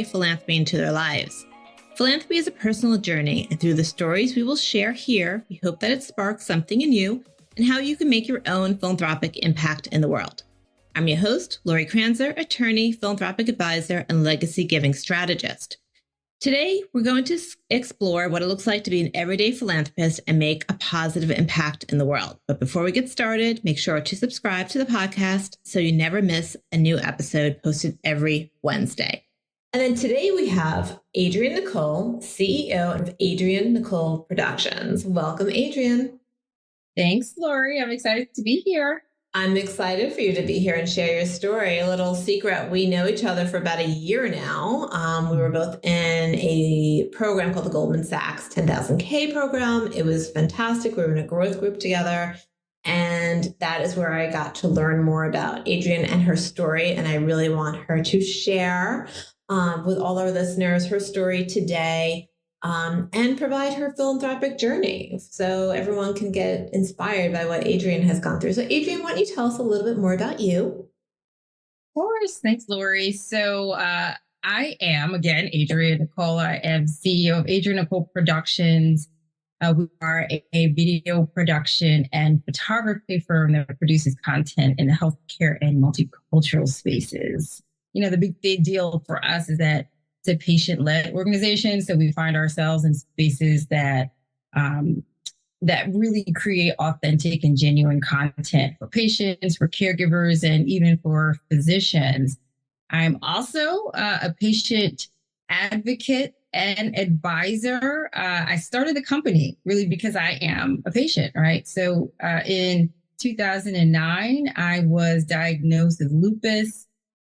philanthropy into their lives. Philanthropy is a personal journey, and through the stories we will share here, we hope that it sparks something in you and how you can make your own philanthropic impact in the world. I'm your host, Lori Kranczer, attorney, philanthropic advisor, and legacy giving strategist. Today, we're going to explore what it looks like to be an everyday philanthropist and make a positive impact in the world. But before we get started, make sure to subscribe to the podcast so you never miss a new episode posted every Wednesday. And then today we have Adrienne Nicole, CEO of Adrienne Nicole Productions. Welcome, Adrienne. Thanks, Lori. I'm excited to be here. I'm excited for you to be here and share your story. A little secret, we know each other for about a year now. We were both in a program called the Goldman Sachs 10,000K program. It was fantastic. We were in a growth group together. And that is where I got to learn more about Adrienne and her story. And I really want her to share with all our listeners her story today. And provide her philanthropic journey so everyone can get inspired by what Adrienne has gone through. So Adrienne, why don't you tell us a little bit more about you? Of course. Thanks, Lori. So I am, again, Adrienne Nicole. I am CEO of Adrienne Nicole Productions. We are a video production and photography firm that produces content in the healthcare and multicultural spaces. You know, the big deal for us is that it's a patient-led organization, so we find ourselves in spaces that really create authentic and genuine content for patients, for caregivers, and even for physicians. I'm also a patient advocate and advisor. I started the company really because I am a patient, right? So in 2009, I was diagnosed with lupus.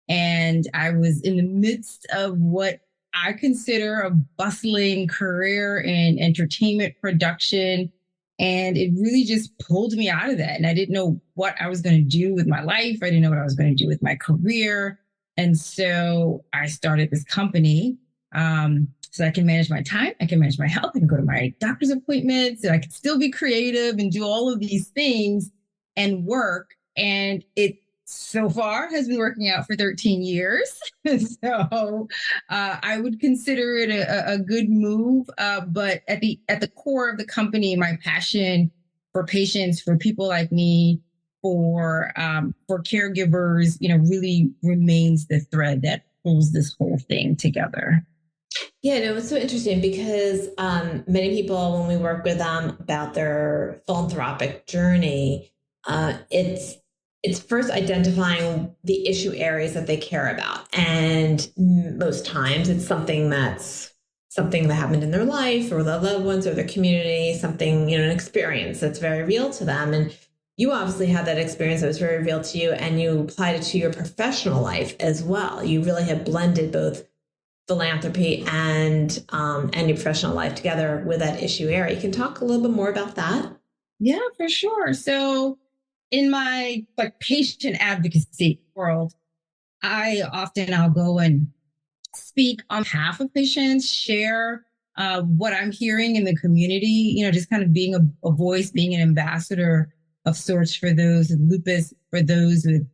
And I was in the midst of what I consider a bustling career in entertainment production. And it really just pulled me out of that. And I didn't know what I was going to do with my life. I didn't know what I was going to do with my career. And so I started this company so I can manage my time. I can manage my health. I can go to my doctor's appointments. And I can still be creative and do all of these things and work. And it so far has been working out for 13 years. So I would consider it a good move. But at the core of the company, my passion for patients, for people like me, for caregivers, really remains the thread that pulls this whole thing together. Yeah, no, it's so interesting because many people, when we work with them about their philanthropic journey, it's first identifying the issue areas that they care about. And most times it's something that happened in their life or their loved ones or their community, something, an experience that's very real to them. And you obviously had that experience that was very real to you, and you applied it to your professional life as well. You really have blended both philanthropy and your professional life together with that issue area. You can talk a little bit more about that? Yeah, for sure. So in my patient advocacy world, I'll go and speak on behalf of patients, share what I'm hearing in the community, just kind of being a voice, being an ambassador of sorts for those with lupus, for those with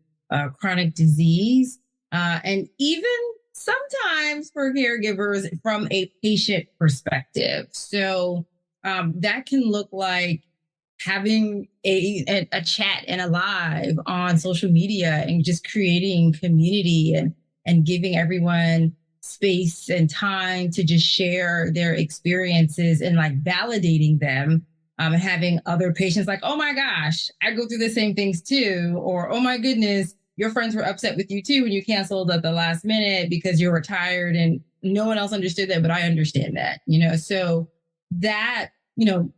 chronic disease, and even sometimes for caregivers from a patient perspective. So that can look like having a chat and a live on social media and just creating community and giving everyone space and time to just share their experiences and validating them. Having other patients oh my gosh, I go through the same things too. Or, oh my goodness, your friends were upset with you too when you canceled at the last minute because you were tired and no one else understood that, but I understand that, so that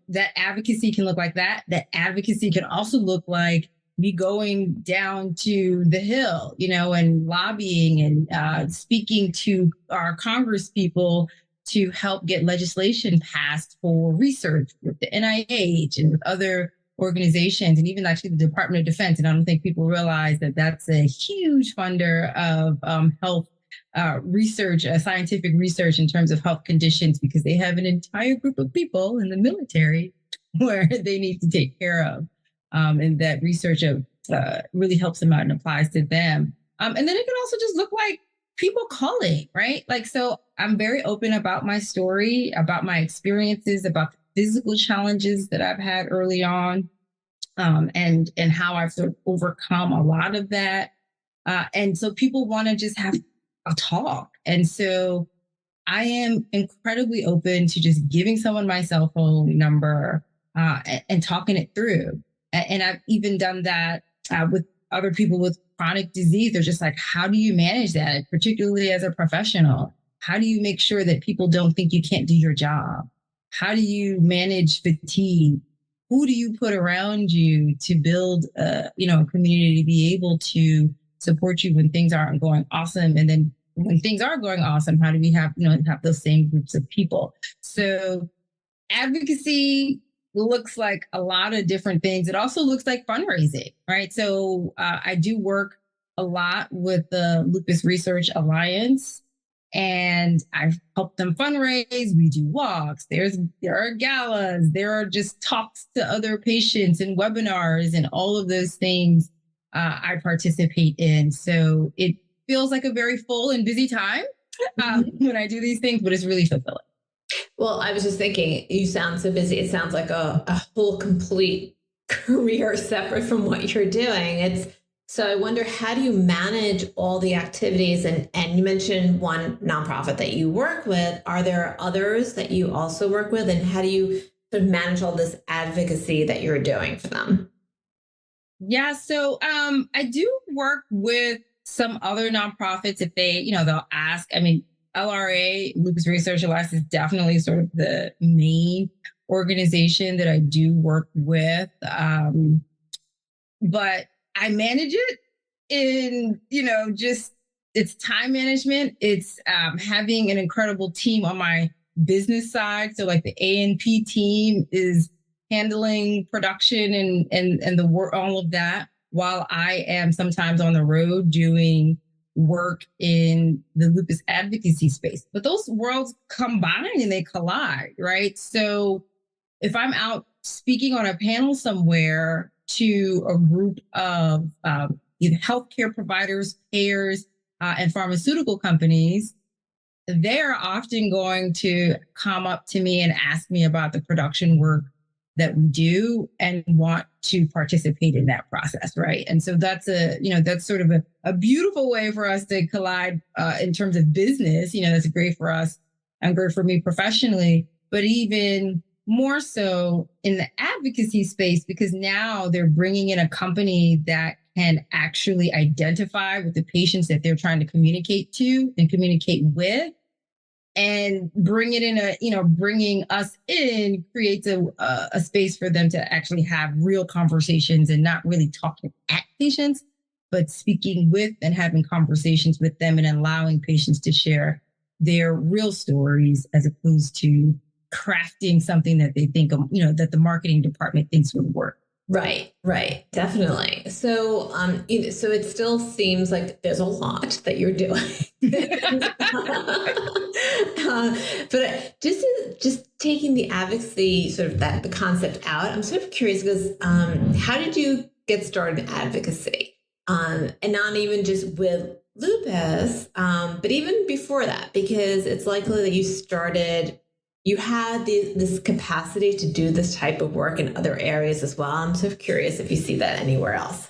that advocacy can look like that. That advocacy can also look like me going down to the Hill, and lobbying and speaking to our Congress people to help get legislation passed for research with the NIH and with other organizations, and even actually the Department of Defense. And I don't think people realize that that's a huge funder of health research, scientific research in terms of health conditions, because they have an entire group of people in the military where they need to take care of. And that research really helps them out and applies to them. And then it can also just look like people calling, right? Like, so I'm very open about my story, about my experiences, about the physical challenges that I've had early on, and how I've sort of overcome a lot of that. And so people want to just have a talk. And so I am incredibly open to just giving someone my cell phone number and talking it through. And I've even done that with other people with chronic disease. They're just like, how do you manage that, particularly as a professional? How do you make sure that people don't think you can't do your job? How do you manage fatigue? Who do you put around you to build a community to be able to support you when things aren't going awesome? And then when things are going awesome, how do we have those same groups of people? So advocacy looks like a lot of different things. It also looks like fundraising, right? So I do work a lot with the Lupus Research Alliance, and I've helped them fundraise. We do walks. There are galas. There are just talks to other patients and webinars and all of those things I participate in. So it feels like a very full and busy time when I do these things, but it's really fulfilling. Well, I was just thinking, you sound so busy. It sounds like a whole complete career separate from what you're doing. So I wonder, how do you manage all the activities? And you mentioned one nonprofit that you work with. Are there others that you also work with? And how do you sort of manage all this advocacy that you're doing for them? Yeah, so I do work with some other nonprofits if they'll ask. I mean, LRA, Lupus Research Alliance, is definitely sort of the main organization that I do work with. But I manage it in, just it's time management. It's having an incredible team on my business side. So like the A&P team is handling production and the work, all of that, while I am sometimes on the road doing work in the lupus advocacy space. But those worlds combine and they collide, right? So if I'm out speaking on a panel somewhere to a group of either healthcare providers, payers, and pharmaceutical companies, they're often going to come up to me and ask me about the production work that we do and want to participate in that process, right? And so that's that's sort of a beautiful way for us to collide in terms of business. That's great for us and great for me professionally, but even more so in the advocacy space, because now they're bringing in a company that can actually identify with the patients that they're trying to communicate to and communicate with, and bring it in bringing us in creates a space for them to actually have real conversations and not really talking at patients, but speaking with and having conversations with them and allowing patients to share their real stories as opposed to crafting something that they think, that the marketing department thinks would work. Right, definitely. So, so it still seems like there's a lot that you're doing. But just taking the advocacy, sort of the concept out, I'm sort of curious because how did you get started in advocacy? And not even just with lupus, but even before that, because it's likely that you had this capacity to do this type of work in other areas as well. I'm sort of curious if you see that anywhere else.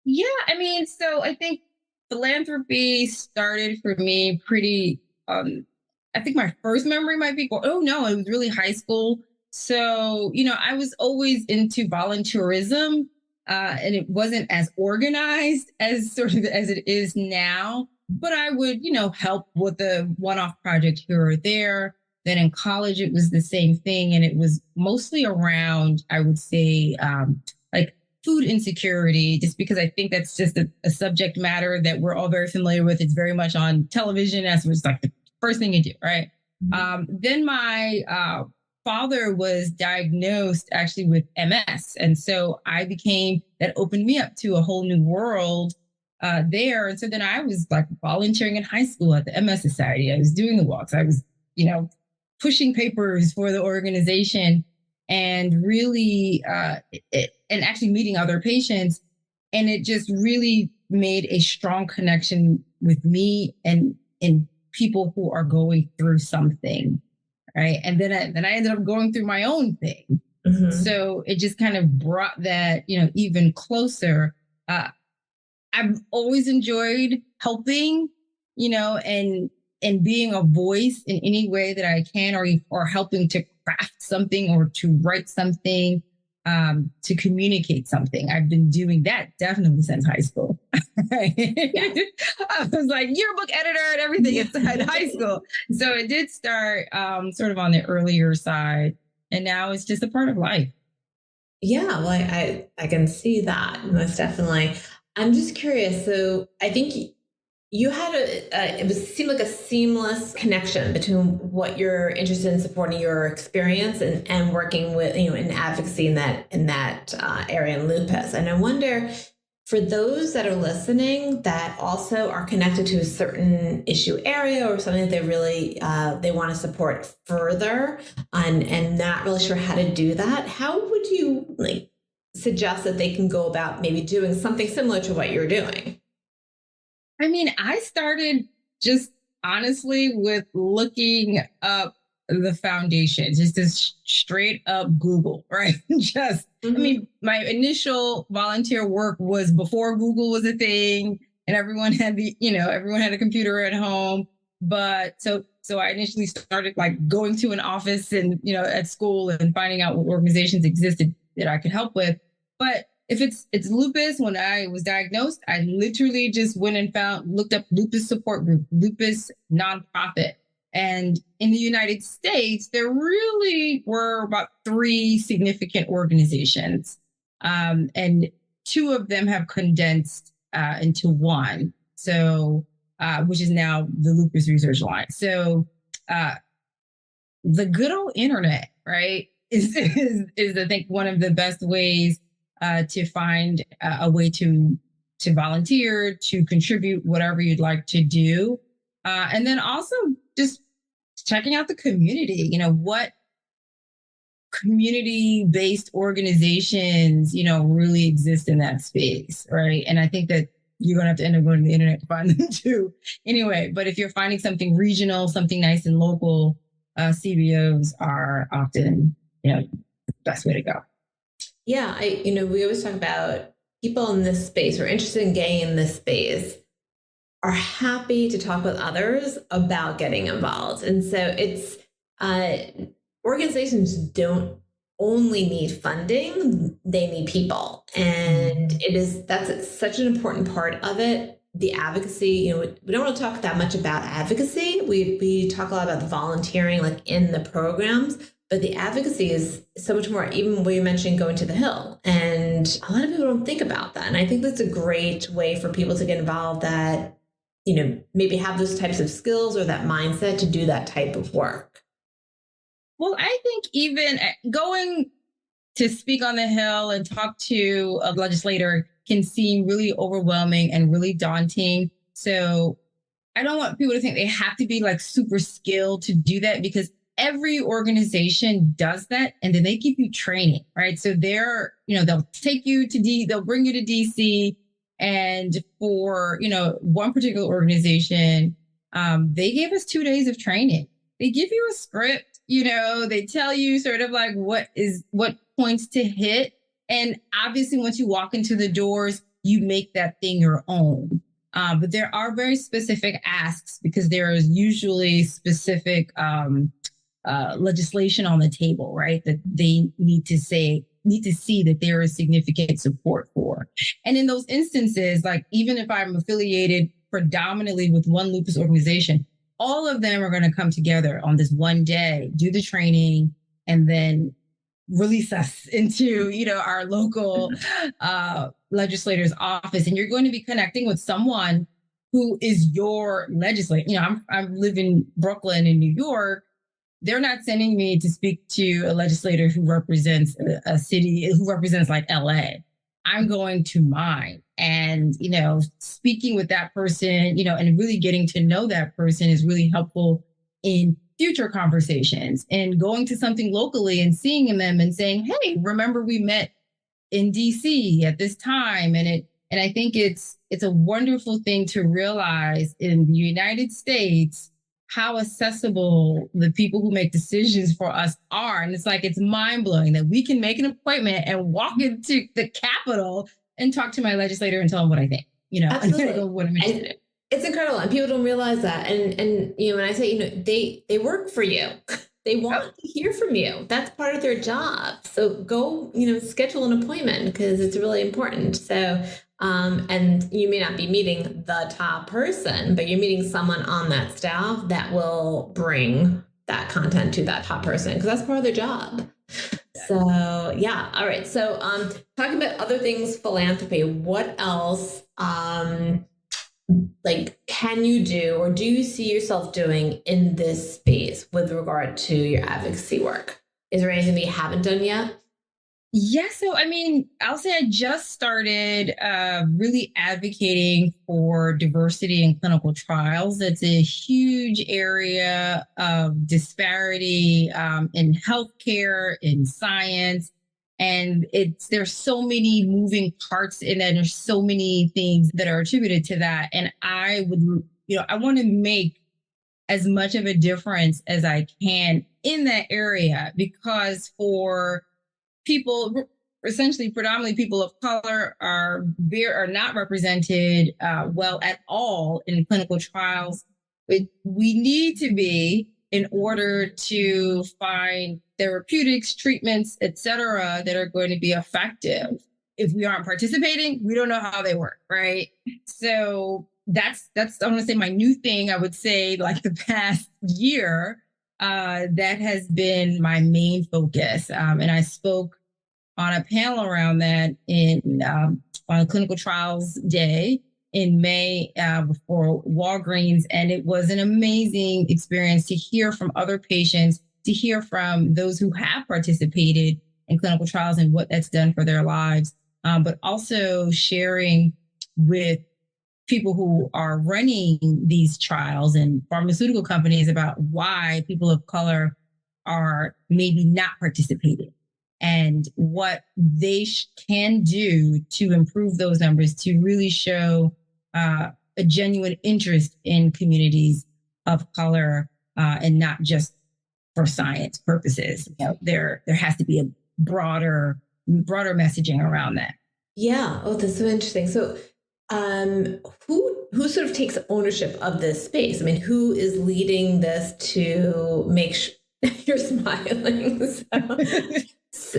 Yeah, so I think philanthropy started for me pretty, I think my first memory might be, oh no, it was really high school. So, I was always into volunteerism, and it wasn't as organized as it is now, but I would, help with a one-off project here or there. Then in college, it was the same thing. And it was mostly around, I would say, like food insecurity, just because I think that's just a subject matter that we're all very familiar with. It's very much on television, as was like the first thing you do, right? Mm-hmm. Then my father was diagnosed actually with MS. And so that opened me up to a whole new world there. And so then I was like volunteering in high school at the MS Society. I was doing the walks. I was, pushing papers for the organization and really, and actually meeting other patients. And it just really made a strong connection with me and people who are going through something, right? And then I ended up going through my own thing. Mm-hmm. So it just kind of brought that, even closer. I've always enjoyed helping, and being a voice in any way that I can, or helping to craft something or to write something, to communicate something. I've been doing that definitely since high school. I was like yearbook editor and everything inside high school. So it did start sort of on the earlier side, and now it's just a part of life. Yeah, well, I can see that most definitely. I'm just curious. So I think you had seemed like a seamless connection between what you're interested in supporting your experience and working with, in advocacy in that area in lupus. And I wonder, for those that are listening that also are connected to a certain issue area or something that they really they want to support further and not really sure how to do that, how would you suggest that they can go about maybe doing something similar to what you're doing? I mean, I started just honestly with looking up the foundation, just this straight up Google, right? Just, I mean, my initial volunteer work was before Google was a thing and everyone had everyone had a computer at home. But so I initially started going to an office and, at school and finding out what organizations existed that I could help with. But if it's lupus, when I was diagnosed, I literally just went and looked up lupus support group, lupus nonprofit. And in the United States, there really were about 3 significant organizations. And 2 of them have condensed into one. So, which is now the Lupus Research Line. So the good old internet, right, is I think one of the best ways to find a way to volunteer, to contribute whatever you'd like to do. And then also just checking out the community, what community-based organizations, really exist in that space, right? And I think that you're going to have to end up going to the internet to find them too. Anyway, but if you're finding something regional, something nice and local, CBOs are often, the best way to go. Yeah, we always talk about people in this space or interested in getting in this space are happy to talk with others about getting involved. And so it's organizations don't only need funding, they need people. And that's such an important part of it. The advocacy, we don't want to talk that much about advocacy. We talk a lot about the volunteering in the programs, but the advocacy is so much more, even when you mentioned going to the Hill. And a lot of people don't think about that. And I think that's a great way for people to get involved that, maybe have those types of skills or that mindset to do that type of work. Well, I think even going to speak on the Hill and talk to a legislator can seem really overwhelming and really daunting. So I don't want people to think they have to be super skilled to do that, because every organization does that. And then they give you training, right? So they'll take you they'll bring you to DC. And for, one particular organization, they gave us 2 days of training. They give you a script, they tell you sort of what points to hit. And obviously, once you walk into the doors, you make that thing your own. But there are very specific asks, because there is usually specific legislation on the table, right? That they need to see that there is significant support for. And in those instances, even if I'm affiliated predominantly with one lupus organization, all of them are going to come together on this one day, do the training, and then release us into, our local legislator's office. And you're going to be connecting with someone who is your legislator. I live in Brooklyn in New York. They're not sending me to speak to a legislator who represents a city, who represents LA. I'm going to mine, and, speaking with that person, and really getting to know that person is really helpful in future conversations, and going to something locally and seeing them and saying, hey, remember we met in DC at this time, and And I think it's a wonderful thing to realize in the United States how accessible the people who make decisions for us are. And it's like, it's mind blowing that we can make an appointment and walk into the Capitol and talk to my legislator and tell them what I think, Absolutely. what I'm interested in. It's incredible. And people don't realize that. And when I say, they work for you. They want to hear from you. That's part of their job. So go, schedule an appointment because it's really important. So, and you may not be meeting the top person, but you're meeting someone on that staff that will bring that content to that top person because that's part of their job. So, yeah. All right. So, talking about other things, philanthropy, what else, can you do, or do you see yourself doing in this space with regard to your advocacy work? Is there anything that you haven't done yet? Yeah. So, I'll say I just started really advocating for diversity in clinical trials. It's a huge area of disparity in healthcare, in science. And there's so many moving parts in that. There's so many things that are attributed to that. And I want to make as much of a difference as I can in that area, because for people, essentially predominantly people of color, are not represented well at all in clinical trials. We need to be, in order to find therapeutics, treatments, et cetera, that are going to be effective. If we aren't participating, we don't know how they work, right? So that's I want to say my new thing. I would say like the past year, that has been my main focus. And I spoke on a panel around that on Clinical Trials Day in May for Walgreens. And it was an amazing experience to hear from other patients, to hear from those who have participated in clinical trials and what that's done for their lives, but also sharing with people who are running these trials and pharmaceutical companies about why people of color are maybe not participating and what they can do to improve those numbers, to really show a genuine interest in communities of color, and not just for science purposes. There has to be a broader messaging around that. Yeah. Oh, that's so interesting. So, who sort of takes ownership of this space? Who is leading this to make sure you're smiling? Because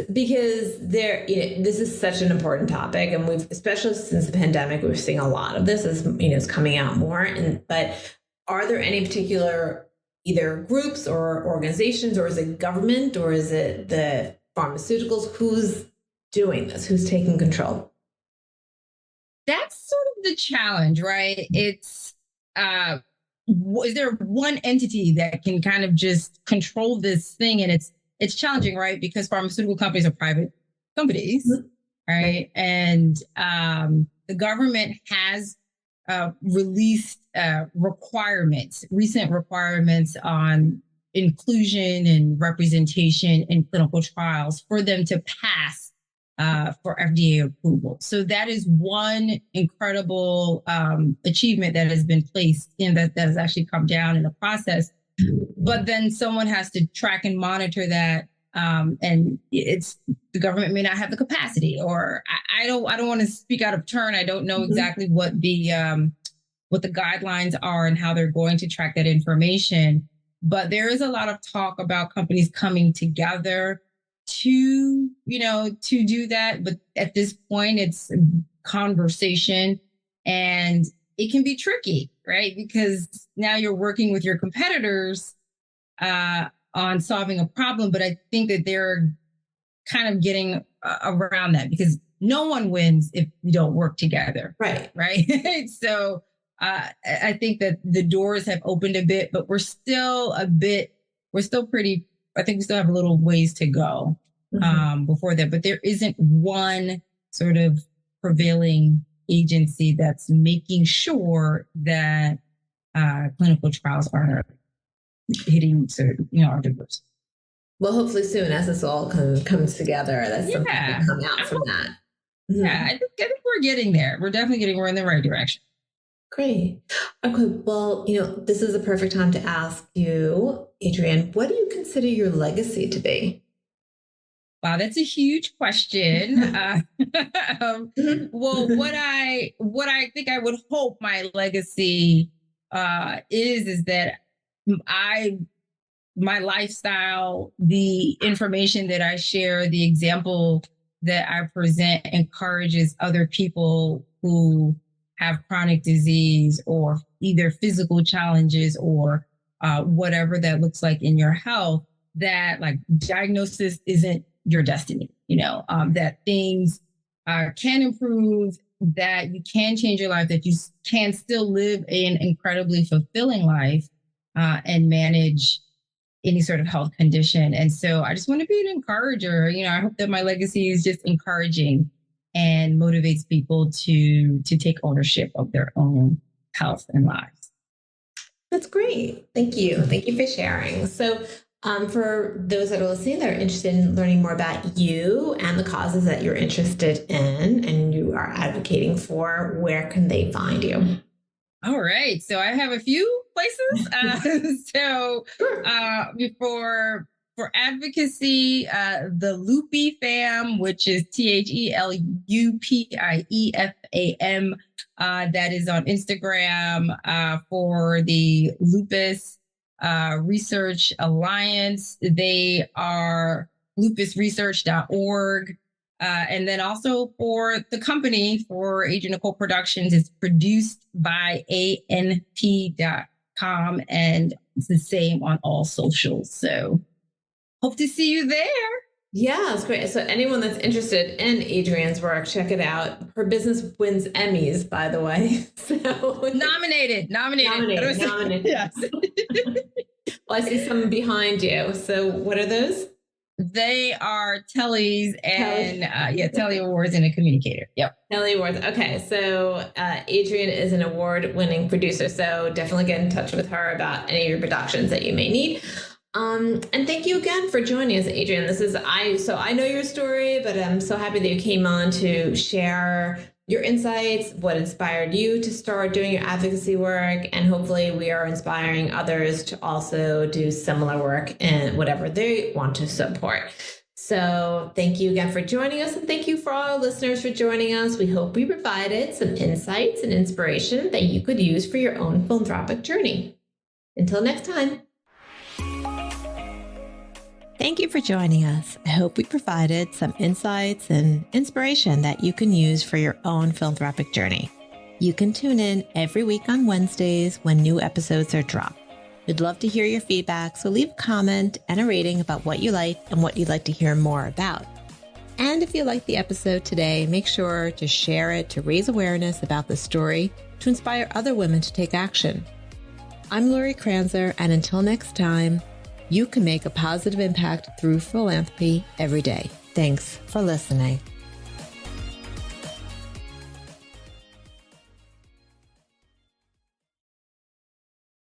this is such an important topic, and especially since the pandemic, we're seeing a lot of this is coming out more. But are there any particular either groups or organizations, or is it government, or is it the pharmaceuticals? Who's doing this? Who's taking control? That's sort of the challenge, right? It's is there one entity that can kind of just control this thing? And it's challenging, right? Because pharmaceutical companies are private companies, right? And the government has released recent requirements on inclusion and representation in clinical trials for them to pass for FDA approval. So that is one incredible achievement that has been placed in that has actually come down in the process. But then someone has to track and monitor that, and the government may not have the capacity, or I don't want to speak out of turn. I don't know exactly what the guidelines are and how they're going to track that information. But there is a lot of talk about companies coming together to do that. But at this point, it's a conversation, and it can be tricky, right? Because now you're working with your competitors on solving a problem. But I think that they're kind of getting around that, because no one wins if we don't work together. Right. Right. So I think that the doors have opened a bit, but I think we still have a little ways to go before that. But there isn't one sort of prevailing agency that's making sure that clinical trials are hitting our diversity. Well, hopefully soon, as this all comes together, that's something that come out from that. Yeah, I think we're we're getting there. We're in the right direction. Great. Okay. Well, this is a perfect time to ask you, Adrienne, what do you consider your legacy to be? Wow, that's a huge question. Well, what I think I would hope my legacy is that my lifestyle, the information that I share, the example that I present encourages other people who have chronic disease or either physical challenges or whatever that looks like in your health, that like diagnosis isn't your destiny, that things can improve, that you can change your life, that you can still live an incredibly fulfilling life and manage any sort of health condition. And so I just want to be an encourager. I hope that my legacy is just encouraging and motivates people to take ownership of their own health and lives. That's great. Thank you. Thank you for sharing. So for those that are listening that are interested in learning more about you and the causes that you're interested in and you are advocating for, where can they find you? All right. So I have a few places. For advocacy, the Loopy Fam, which is TheLupiefam, that is on Instagram. For the Lupus Research Alliance, they are lupusresearch.org. And then also for the company, for Adrienne Nicole Productions, it's produced by ANP.com, and it's the same on all socials. So hope to see you there. Yeah, it's great. So anyone that's interested in Adrienne's work, check it out. Her business wins Emmys, by the way. So Nominated. Yes. Well, I see some behind you. So what are those? They are Telly's and Telly Awards and a communicator. Yep. Telly Awards. Okay. So Adrienne is an award-winning producer. So definitely get in touch with her about any of your productions that you may need. And thank you again for joining us, Adrienne. So I know your story, but I'm so happy that you came on to share your insights, what inspired you to start doing your advocacy work, and hopefully we are inspiring others to also do similar work in whatever they want to support. So thank you again for joining us, and thank you for all our listeners for joining us. We hope we provided some insights and inspiration that you could use for your own philanthropic journey. Until next time. Thank you for joining us. I hope we provided some insights and inspiration that you can use for your own philanthropic journey. You can tune in every week on Wednesdays when new episodes are dropped. We'd love to hear your feedback, so leave a comment and a rating about what you like and what you'd like to hear more about. And if you liked the episode today, make sure to share it to raise awareness about the story to inspire other women to take action. I'm Lori Kranczer, and until next time, you can make a positive impact through philanthropy every day. Thanks for listening.